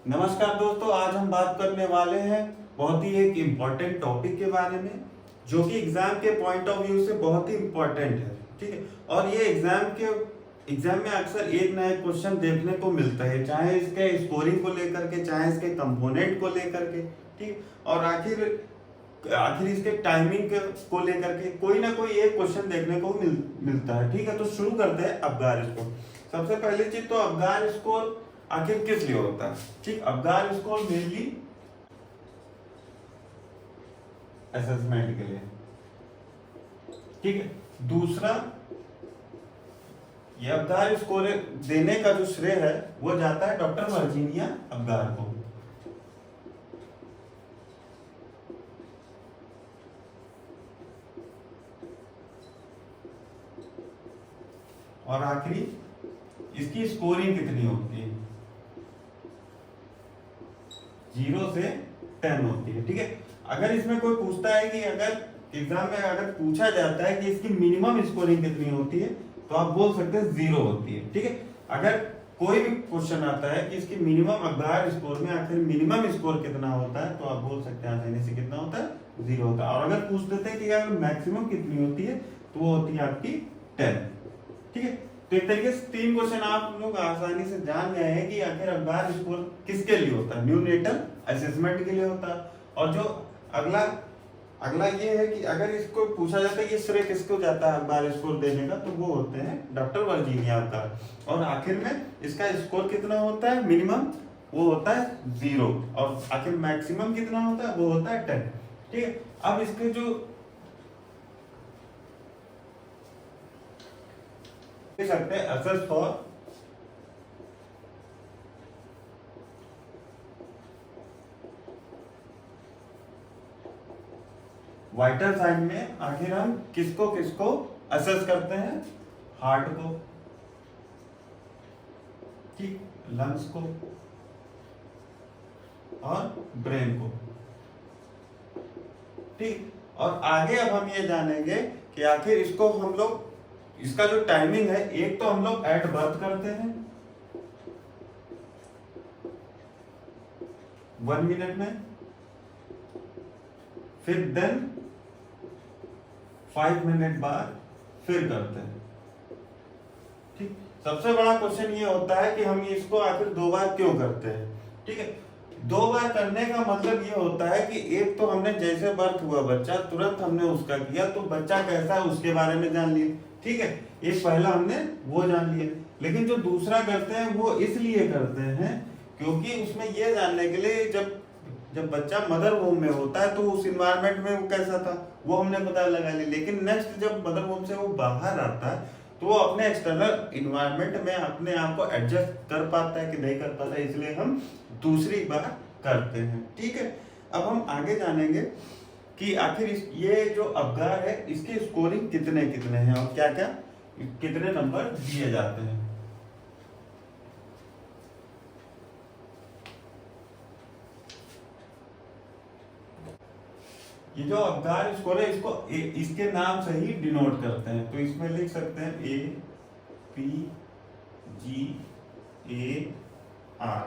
नमस्कार दोस्तों, आज हम बात करने वाले हैं बहुत ही एक इम्पॉर्टेंट टॉपिक के बारे में जो कि एग्जाम के पॉइंट ऑफ व्यू से बहुत ही इम्पॉर्टेंट है। ठीक है। और ये एग्जाम में अक्सर एक ना एक क्वेश्चन देखने को मिलता है, चाहे इसके स्कोरिंग को लेकर के, चाहे इसके कंपोनेंट को लेकर के। ठीक। और आखिर आखिर इसके टाइमिंग को लेकर के कोई ना कोई एक क्वेश्चन देखने को मिलता है। ठीक है, तो शुरू करते हैं अबगार स्कोर। सबसे पहली चीज तो अबगार स्कोर आखिर किस लिए होता है। ठीक, अबगार स्कोर मेनली असेसमेंट के लिए। ठीक है। दूसरा, ये अबगार स्कोर देने का जो श्रेय है वो जाता है डॉक्टर वर्जीनिया अबगार को। और आखिरी, इसकी स्कोरिंग कितनी होती है? 0 से 10 होती है। ठीक है। अगर इसमें कोई पूछता है कि अगर एग्जाम में अगर पूछा जाता है कि इसकी मिनिमम स्कोरिंग कितनी होती है, तो आप बोल सकते हैं 0 होती है। ठीक है। अगर कोई भी क्वेश्चन आता है कि इसकी मिनिमम अबगार स्कोर में आखिर मिनिमम स्कोर कितना होता है, तो आप बोल सकते हैं आसानी से कितना होता है? 0 होता है। और अगर पूछ देते हैं कि अगर मैक्सिमम कितनी होती है, तो वो होती है आपकी 10। ठीक है। तो एक तरीके से 3 क्वेश्चन आप लोग आसानी से जान गए हैं कि आखिर अबगार स्कोर किसके लिए होता है। न्यूनेटल असेसमेंट के लिए होता है। और जो अगला अगला ये है कि अगर इसको पूछा जाता है ये श्रेय किसको जाता है अबगार स्कोर देने का, तो वो होते हैं डॉक्टर वर्जीनिया अबगार। और आखिर में इसका स्कोर कितना होता है मिनिमम? वो होता है 0। और आखिर मैक्सिमम कितना होता है? वो होता है 10। ठीक है। अब इसके जो देख सकते हैं असेस फॉर वाइटल साइन में आखिर हम किसको किसको असेस करते हैं? हार्ट को, ठीक, लंग्स को और ब्रेन को। ठीक। और आगे अब हम ये जानेंगे कि आखिर इसको हम लोग, इसका जो टाइमिंग है, एक तो हम लोग एट बर्थ करते हैं 1 मिनट में, फिर देन 5 मिनट बाद फिर करते हैं। ठीक। सबसे बड़ा क्वेश्चन ये होता है कि हम इसको आखिर 2 बार क्यों करते हैं। ठीक है। 2 बार करने का मतलब ये होता है कि एक तो हमने जैसे बर्थ हुआ बच्चा, तुरंत हमने उसका किया, तो बच्चा कैसा है उसके बारे में जान लिए। ठीक है। एक पहला हमने वो जान लिया। लेकिन जो दूसरा करते हैं वो इसलिए करते हैं क्योंकि उसमें ये जानने के लिए, जब जब बच्चा मदर वोम में होता है तो उस इन्वायरमेंट में वो कैसा था वो हमने पता लगा लिया। लेकिन नेक्स्ट जब मदर वोम से वो बाहर आता है तो वो अपने एक्सटर्नल इन्वायरमेंट में अपने आप को एडजस्ट कर पाता है कि नहीं कर पाता है, इसलिए हम दूसरी बार करते हैं। ठीक है। अब हम आगे जानेंगे कि आखिर ये जो अबगार है इसकी स्कोरिंग कितने कितने हैं और क्या क्या कितने नंबर दिए जाते हैं। ये जो अबगार स्कोर है इसको इसके नाम से ही डिनोट करते हैं। तो इसमें लिख सकते हैं A P G A are.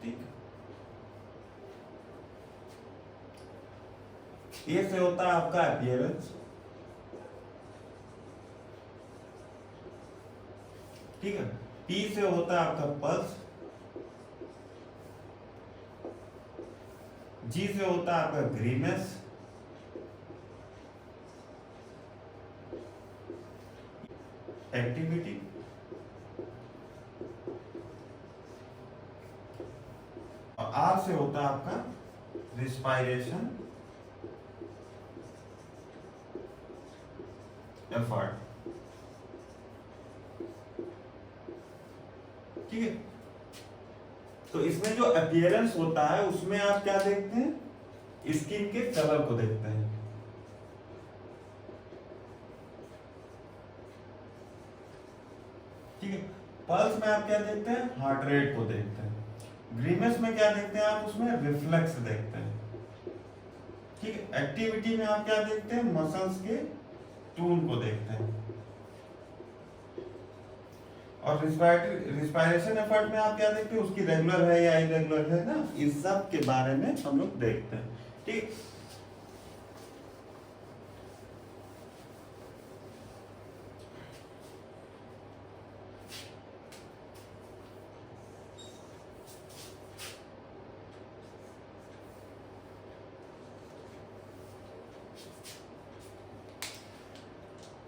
ठीक। ए से होता है आपका अपीयरेंस। ठीक है। पी से होता है आपका पल्स। जी से होता है आपका ग्रीनेस। एक्टिविटी। और आर से होता है आपका रिस्पायरेशन, एफर्ट। ठीक है। तो इसमें जो अपीयरेंस होता है उसमें आप क्या देखते हैं? स्किन के कलर को देखते हैं। ठीक है। पल्स में आप क्या देखते हैं? हार्ट रेट को देखते हैं। ग्रीनेस में क्या देखते हैं आप? उसमें रिफ्लेक्स देखते हैं। ठीक है। एक्टिविटी में आप क्या देखते हैं? मसल्स के टून को देखते हैं। और रिस्पायरेशन एफर्ट में आप क्या देखते हैं, उसकी रेगुलर है या इरेगुलर है ना, इस सब के बारे में हम लोग देखते हैं। ठीक,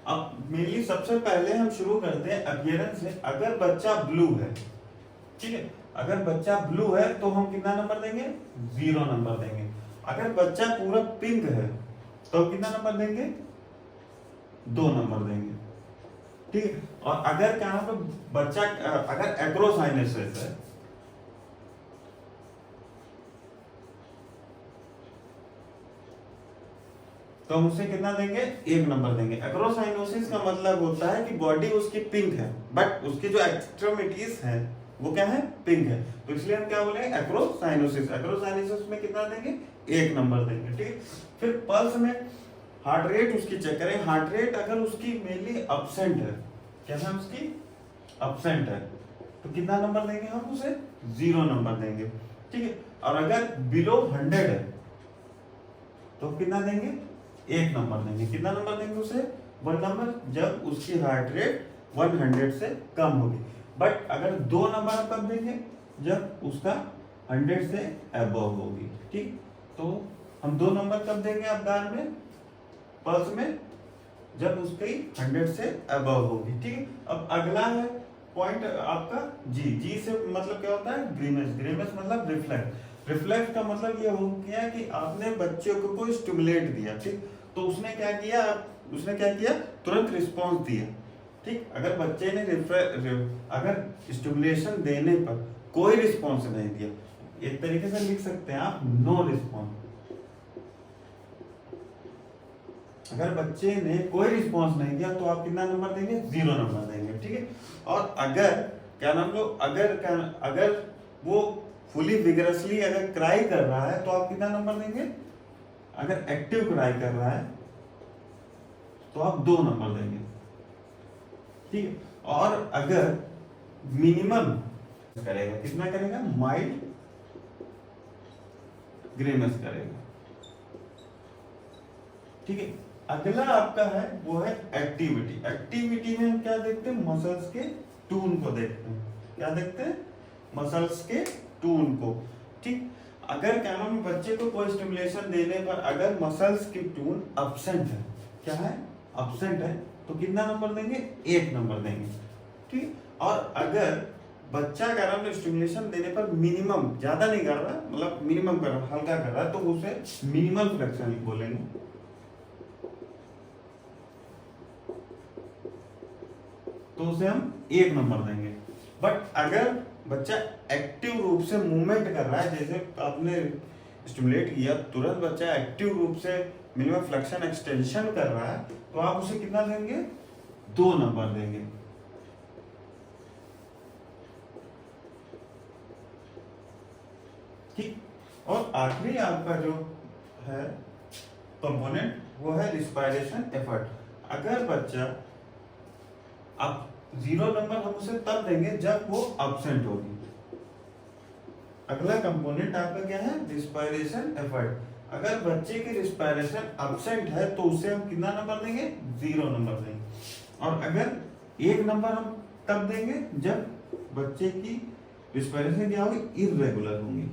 अब मेनली सबसे पहले हम शुरू करते हैं अपीयरेंस से। अगर बच्चा ब्लू है, ठीक है, अगर बच्चा ब्लू है तो हम कितना नंबर देंगे, 0 नंबर देंगे। अगर बच्चा पूरा पिंक है तो कितना नंबर देंगे, 2 नंबर देंगे। ठीक है, और अगर क्या नाम है बच्चा अगर एक्रोसाइनोसिस है, तो हम उसे कितना देंगे, 1 नंबर देंगे। एक्रोसाइनोसिस का मतलब होता है कि बॉडी उसकी पिंक है बट उसकी जो एक्सट्रीमिटीज है वो क्या है, पिंक है, तो इसलिए हम क्या बोलेंगे, एक्रोसाइनोसिस। एक्रोसाइनोसिस में कितना देंगे, 1 नंबर देंगे। ठीक, फिर पल्स में हार्ट रेट उसकी चेक करें। हार्ट रेट अगर उसकी मेनली अब्सेंट है, क्या है उसकी अब्सेंट है, तो कितना नंबर देंगे हम उसे, 0 नंबर देंगे। ठीक है, और अगर बिलो 100 है तो कितना देंगे, 1 नंबर देंगे। कितना नंबर देंगे उसे, 1 नंबर, जब उसकी हार्ट रेट 100 से कम होगी। बट अगर 2 नंबर हम कब देंगे, जब उसका 100 से अबव होगी। ठीक, तो हम 2 नंबर कब देंगे अवगार में, पल्स में, जब उसकी 100 से अबव होगी। ठीक, अब अगला है पॉइंट आपका जी। जी से मतलब क्या होता है, ग्रीमेस। ग्रीमेस मतलब रिफ्लेक्स। रिफ्लेक्स का मतलब ये हो गया कि आपने बच्चे को कोई स्टिमुलेट दिया, ठीक, तो उसने क्या किया, तुरंत रिस्पॉन्स दिया। ठीक, अगर बच्चे ने अगर स्टिमुलेशन देने पर कोई रिस्पॉन्स नहीं दिया, एक तरीके से लिख सकते हैं आप, नो रिस्पॉन्स। अगर बच्चे ने कोई रिस्पॉन्स नहीं दिया तो आप कितना नंबर देंगे, 0 नंबर देंगे। ठीक है, और अगर क्या नाम लो, अगर वो फुली विगरसली अगर क्राई कर रहा है तो आप कितना नंबर देंगे, अगर एक्टिव क्राई कर रहा है तो आप 2 नंबर देंगे। ठीक है, और अगर मिनिमम करेगा, कितना करेगा, माइल्ड ग्रेमेस करेगा। ठीक है, अगला आपका है वो है एक्टिविटी। एक्टिविटी में हम क्या देखते हैं, मसल्स के टून को देखते हैं। क्या देखते हैं, मसल्स के टून को। ठीक, अगर क्या नाम है बच्चे को कोई स्टिमुलेशन देने पर अगर मसल्स की टून अब्सेंट है, क्या है, अब्सेंट है, तो कितना नंबर देंगे, 1 नंबर देंगे। ठीक, और अगर बच्चा क्या नाम है स्टिमुलेशन देने पर मिनिमम, ज्यादा नहीं कर रहा, मतलब मिनिमम कर रहा, हल्का कर रहा है, तो उसे मिनिमल फ्लेक्शन बोलेंगे। तो उसे हम 1 नंबर देंगे। बट अगर बच्चा एक्टिव रूप से मूवमेंट कर रहा है, जैसे आपने स्टिमुलेट किया, तुरंत बच्चा एक्टिव रूप से मिनिमम फ्लेक्शन एक्सटेंशन कर रहा है, तो आप उसे कितना देंगे, 2 नंबर देंगे। ठीक, और आखिरी आपका जो है कंपोनेंट वो है रिस्पायरेशन एफर्ट। अगर बच्चा, अब 0 नंबर हम उसे तब देंगे जब वो अब्सेंट होगी। अगला कंपोनेंट आपका क्या है, रिस्पायरेशन एफर्ट। अगर बच्चे की रिस्पायरेशन अब्सेंट है तो उसे हम कितना नंबर देंगे, 0 नंबर देंगे। और अगर 1 नंबर हम तब देंगे जब बच्चे की रिस्पायरेशन क्या होगी, इर्रेगुलर होंगी।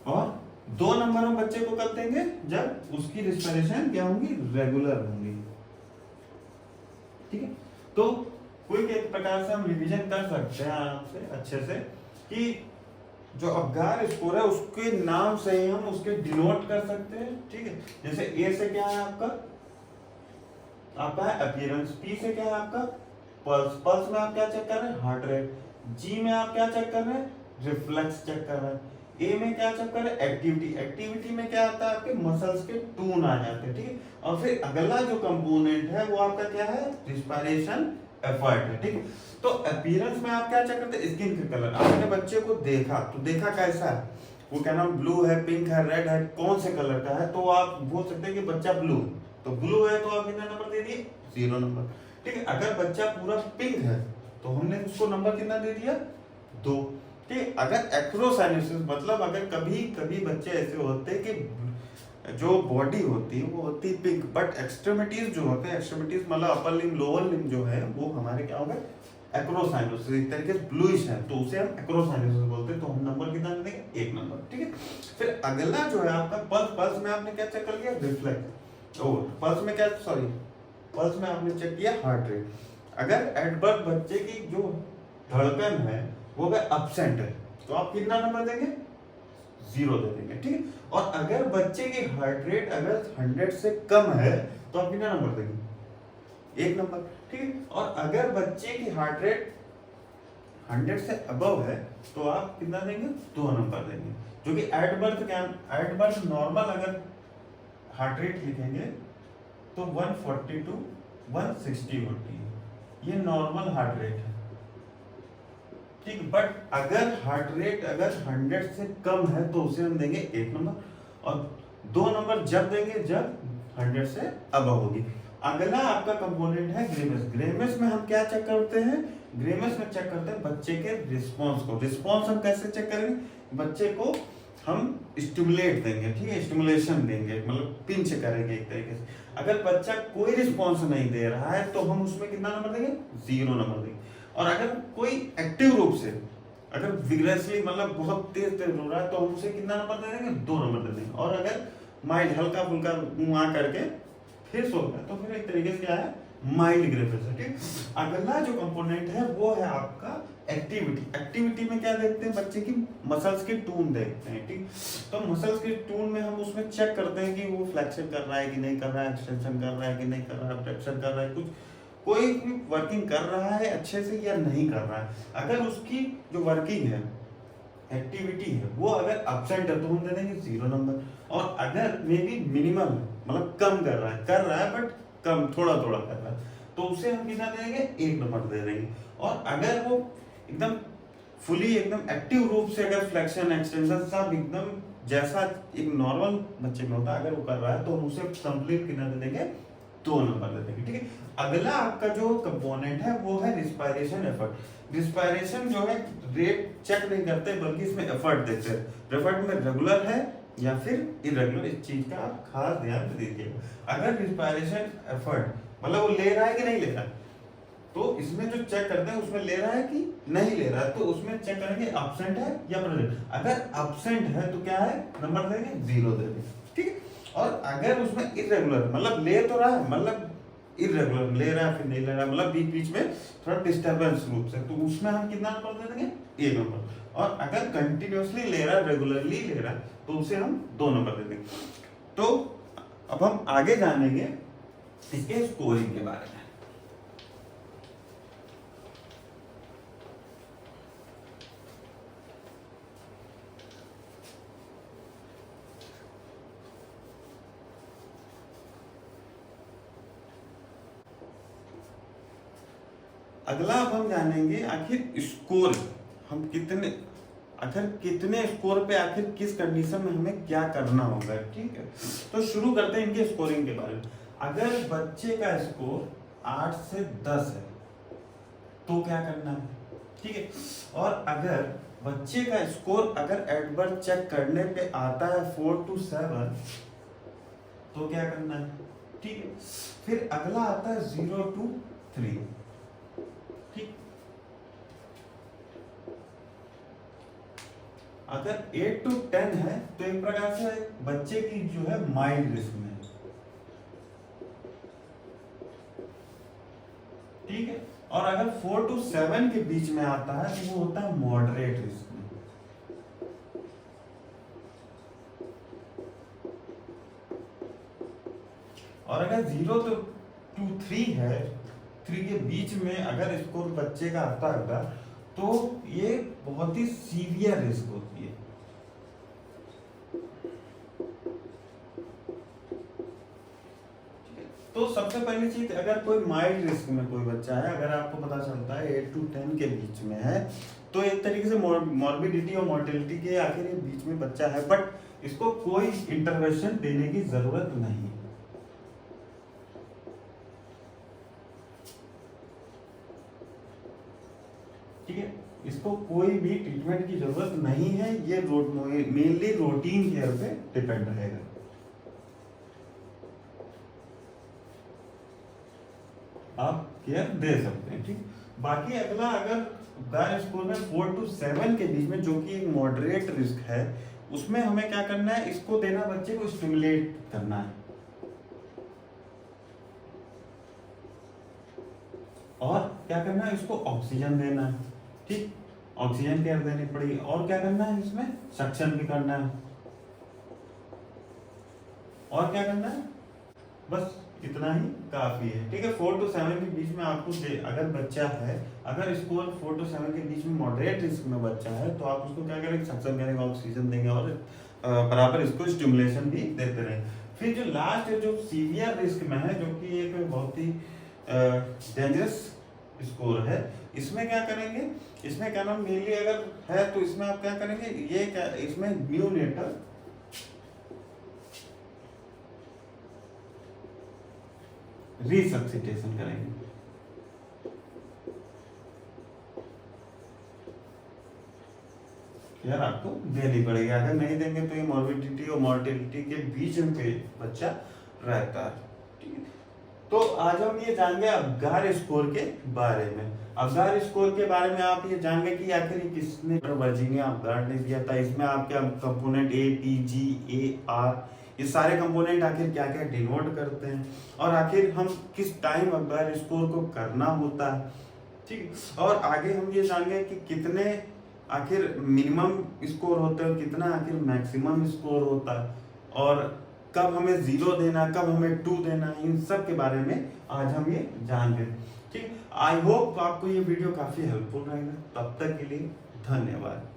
और 2 नंबर हम बच्चे को कब देंगे, जब उसकी रिस्पायरेशन क्या होंगी, रेगुलर होंगी। ठीक है, तो कोई एक प्रकार से हम रिवीजन कर सकते हैं आपसे अच्छे से कि जो अवगार स्कोर है उसके नाम से ही हम उसके डिनोट कर सकते हैं। ठीक है, जैसे ए से क्या है आपका है अपीयरेंस, पी से क्या है आपका पल्स, पल्स में आप क्या चेक कर रहे हैं, हार्ट रेट, जी में आप क्या चेक कर रहे हैं, रिफ्लेक्स चेक कर रहे हैं, ए में क्या चेक कर रहे हैं, एक्टिविटी, एक्टिविटी में क्या आता है आपके मसल्स के टून आ जाते हैं। ठीक है, और फिर अगला जो कंपोनेंट है वो आपका क्या है, रिस्पायरेशन एफर्ट है। ठीक है, तो अपीयरेंस में आप क्या चेक करते हैं, स्किन का कलर। आपने बच्चे को देखा तो देखा कैसा है, वो क्या नाम ब्लू है, पिंक है, रेड है, कौन से कलर का है, तो आप बोल सकते हैं कि बच्चा ब्लू, तो ब्लू है तो आप कितना नंबर दे दिए, 0 नंबर। ठीक है। अगर बच्चा पूरा पिंक है तो हमने उसको नंबर कितना दे दिया, 2। ठीक है। अगर एक्रोसाइनोसिस मतलब अगर कभी कभी बच्चे ऐसे होते हैं कि जो बॉडी होती है वो होती है पिंक, बट एक्सट्रीमिटीज जो होते हैं, एक्सट्रीमिटीज मतलब अपर लिम्ब लोअर लिम्ब जो है वो हमारे क्या हो गए, एक्रोसाइनोसिस, एक तरीके से ब्लूइश है, तो उसे हम एक्रोसाइनोसिस बोलते हैं। तो हम नंबर कितना देंगे, 1 नंबर। ठीक है। फिर अगला जो है आपका पल्स। पल्स में आपने क्या चेक कर लिया, रिफ्लेक्स। ओ पल्स में क्या, सॉरी पल्स में आपने चेक किया हार्ट रेट। अगर एट बर्थ बच्चे की जो धड़कन है वो अगर एब्सेंट है तो आप कितना नंबर देंगे, 0 दे देंगे। ठीक है। और अगर बच्चे की हार्ट रेट अगर 100 से कम है तो आप कितना नंबर देंगे, 1 नंबर। ठीक है। और अगर बच्चे की हार्ट रेट 100 से अबव है तो आप कितना देंगे, 2 नंबर देंगे। जो कि एट बर्थ क्या, एट बर्थ नॉर्मल अगर हार्ट रेट लिखेंगे तो 140 टू 160 होती है, ये नॉर्मल हार्ट रेट है। ठीक। बट अगर हार्ट रेट अगर 100 से कम है तो उसे हम देंगे 1 नंबर, और 2 नंबर जब देंगे जब 100 से अबव होगी। अगला आपका कंपोनेंट है ग्रेमेस। ग्रेमेस में हम क्या चेक करते हैं, ग्रेमेस में चेक करते हैं बच्चे के रिस्पॉन्स को। रिस्पॉन्स हम कैसे चेक करेंगे, बच्चे को हम स्टिमुलेट देंगे, ठीक है, स्टिमुलेशन देंगे, मतलब पिंच करेंगे एक तरीके से। अगर बच्चा कोई रिस्पॉन्स नहीं दे रहा है तो हम उसमें कितना नंबर देंगे, 0 नंबर देंगे। और अगर कोई एक्टिव रूप से अगर विग्रेसली मतलब बहुत तेज तेज हो रहा है तो हम उसे कितना नंबर दे देंगे, 2 नंबर दे देंगे। और अगर माइल्ड हल्का फुल्का मुआ करके फिर सो गया तो फिर एक तरीके से क्या है, माइल्ड ग्रेवेस है। ठीक। अगला जो कंपोनेंट है वो है आपका एक्टिविटी। एक्टिविटी में क्या देखते हैं, बच्चे की मसल्स की टून देखते हैं। ठीक। तो मसल्स की टून में हम उसमें चेक करते हैं कि वो फ्लेक्शन कर रहा है कि नहीं कर रहा है, एक्सटेंशन कर रहा है कि नहीं कर रहा है, अबडक्शन कर रहा है, कुछ कोई भी वर्किंग कर रहा है अच्छे से या नहीं कर रहा है। अगर उसकी जो वर्किंग है, एक्टिविटी है, वो अगर एब्सेंट है तो हम दे देंगे 0 नंबर। और अगर मे बी मिनिमम है, मतलब कम कर रहा है बट कम थोड़ा थोड़ा कर रहा है, तो उसे हम कितना दे देंगे, 1 नंबर दे देंगे। और अगर वो एकदम फुली एकदम एक्टिव रूप से अगर फ्लेक्शन एक्सटेंशन सब एकदम जैसा एक नॉर्मल बच्चे में होता है अगर वो कर रहा है तो हम उसे कंप्लीट कितना दे देंगे, 2 नंबर दे देंगे। ठीक है। अगला आपका जो कंपोनेंट है वो है रिस्पायरेशन एफर्ट। रिस्पायरेशन जो है रेट चेक नहीं करते बल्कि इसमें एफर्ट देखते हैं, एफर्ट में रेगुलर है या फिर इरेगुलर, इस चीज का आप खास ध्यान दीजिएगा। अगर रिस्पायरेशन एफर्ट मतलब वो ले रहा है कि नहीं ले रहा है, तो इसमें जो चेक करते हैं उसमें ले रहा है कि नहीं ले रहा है, तो उसमें चेक करेंगे एब्सेंट है या प्रेजेंट। अगर एब्सेंट है तो क्या है, नंबर देंगे 0 दे देंगे। ठीक है। और अगर उसमें इरेगुलर मतलब ले तो रहा है, मतलब इरेगुलर ले रहा है फिर नहीं ले रहा है, मतलब बीच बीच में थोड़ा डिस्टर्बेंस रूप से, तो उसमें हम कितना नंबर दे देंगे, 1 नंबर। और अगर कंटिन्यूअसली ले रहा है, रेगुलरली ले रहा है, तो उसे हम 2 नंबर दे देंगे। तो अब हम आगे जानेंगे इसके स्कोरिंग के बारे में। अगला अब हम जानेंगे आखिर स्कोर हम कितने, आखिर कितने स्कोर पे आखिर किस कंडीशन में हमें क्या करना होगा। ठीक है। तो शुरू करते हैं इनके स्कोरिंग के बारे में। अगर बच्चे का स्कोर 8 से 10 है तो क्या करना है, ठीक है। और अगर बच्चे का स्कोर अगर एट बर्थ चेक करने पे आता है 4 to 7 तो क्या करना है, ठीक है। फिर अगला आता है 0 to 3, ठीक। अगर 8 to 10 है तो एक प्रकार से बच्चे की जो है माइल्ड रिस्क में, ठीक है। और अगर 4 to 7 के बीच में आता है तो वो होता है मॉडरेट रिस्क में। और अगर 0 to 3 है, 3 के बीच में अगर स्कोर बच्चे का आता है तो ये बहुत ही सीवियर रिस्क होती है। तो सबसे पहली चीज, अगर कोई माइल्ड रिस्क में कोई बच्चा है, अगर आपको पता चलता है 8 to 10 के बीच में है, तो एक तरीके से मॉर्बिडिटी और मोर्टेलिटी के आखिर ये बीच में बच्चा है, बट इसको कोई इंटरवेंशन देने की जरूरत नहीं है। इसको कोई भी ट्रीटमेंट की जरूरत नहीं है, ये मेनली रूटीन केयर पे डिपेंड रहेगा। आप केयर दे सकते हैं, ठीक। बाकी अगला, अगर गार स्कोर में 4 to 7 के बीच में, जो कि एक मॉडरेट रिस्क है, उसमें हमें क्या करना है, इसको देना, बच्चे को स्टिमुलेट करना है और क्या करना है, इसको ऑक्सीजन देना है, ठीक। ऑक्सीजन केयर देनी पड़ेगी और क्या करना है, इसमें सक्शन भी करना है और क्या करना है, बस इतना ही काफी है, ठीक है। 4 to 7 के बीच में आपको अगर बच्चा है, अगर स्कोर 4 to 7 के बीच में मॉडरेट रिस्क में बच्चा है, तो आप उसको क्या करेंगे, सक्शन करेंगे, ऑक्सीजन देंगे और बराबर इसको स्टिमुलेशन भी देते रहेंगे। फिर जो लास्ट है, जो सीवियर रिस्क में है, जो कि एक बहुत ही डेंजरस स्कोर है, इसमें क्या करेंगे, इसमें क्या नाम, मेनली अगर है तो इसमें आप क्या करेंगे, ये क्या, इसमें न्यूनेटल रिसब्सिटेशन करेंगे। यार आपको देनी पड़ेगी, अगर नहीं देंगे तो ये मॉर्बिडिटी और मॉर्टेलिटी के बीच में बच्चा रहता है, ठीक है। तो आज हम ये जानेंगे अबगार स्कोर के बारे में। अबगार स्कोर के बारे में आप ये जानेंगे कि आखिर किसने वर्जीनिया अबगार ने दिया था, इसमें आपके component A, T, G, A, R, ये सारे कंपोनेंट आखिर क्या क्या डिनोट करते हैं, और आखिर हम किस टाइम अबगार स्कोर को करना होता है, ठीक। और आगे हम ये जानेंगे कि कितने आखिर मिनिमम स्कोर होते हैं और कितना आखिर मैक्सिमम स्कोर होता है, और कब हमें 0 देना, कब हमें 2 देना, इन सब के बारे में आज हम ये जानेंगे, ठीक। आई होप आपको ये वीडियो काफी हेल्पफुल रहेगा। तब तक के लिए धन्यवाद।